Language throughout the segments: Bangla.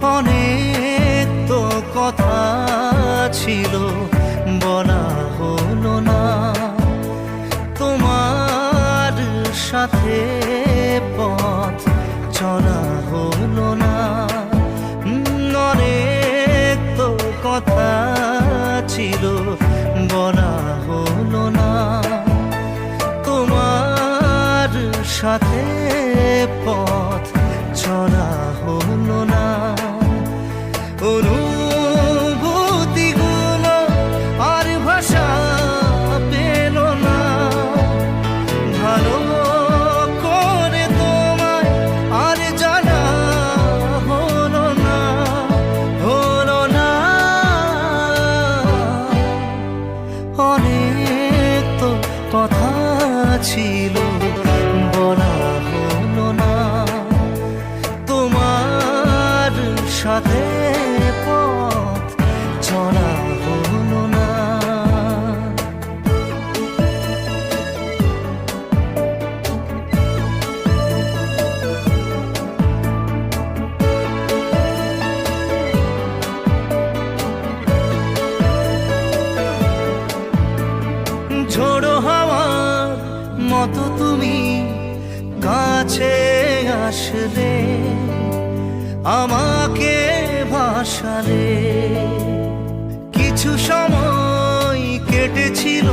অনেক তো কথা ছিল বলা হলো না, তোমার সাথে পথ চলা হলো না। অনেক তো কথা ছিল বলা হলো না, তোমার সাথে পথ চলা হলো না। অনুভূতিগুলো আর ভাষা পেল না, ভালো করে তোমায় আর জানা হলো না, হলো না। অনেক তো কথা ছিল বলা হলো না, তোমার সাথে পথ চলা হলো না। ঝোড়ো হাওয়ার মতো তুমি কাছে আসলে, আমাকে ভাসালে। কিছু সময় কেটেছিল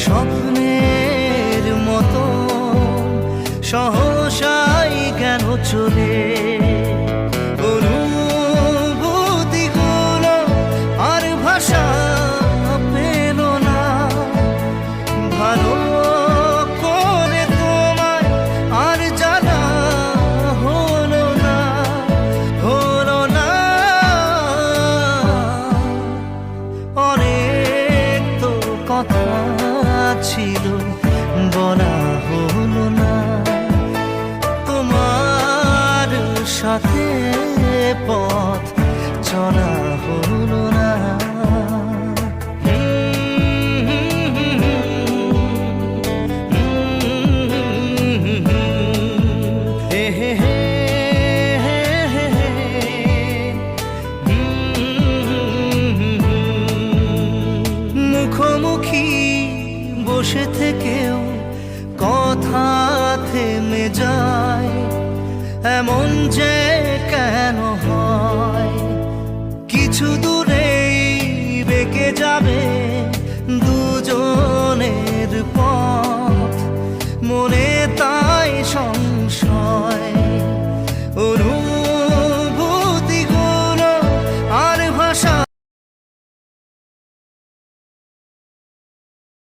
স্বপ্নের মতো, সহসাই কেন চলে। অনুভূতিগুলো আর ভাষা পেল না, ভালো করে তোমায় আর জানা হলো না, হলো না। অনেক তো কথা ছিল বলা হলো না, তোমার সাথে পথ চলা হলো না।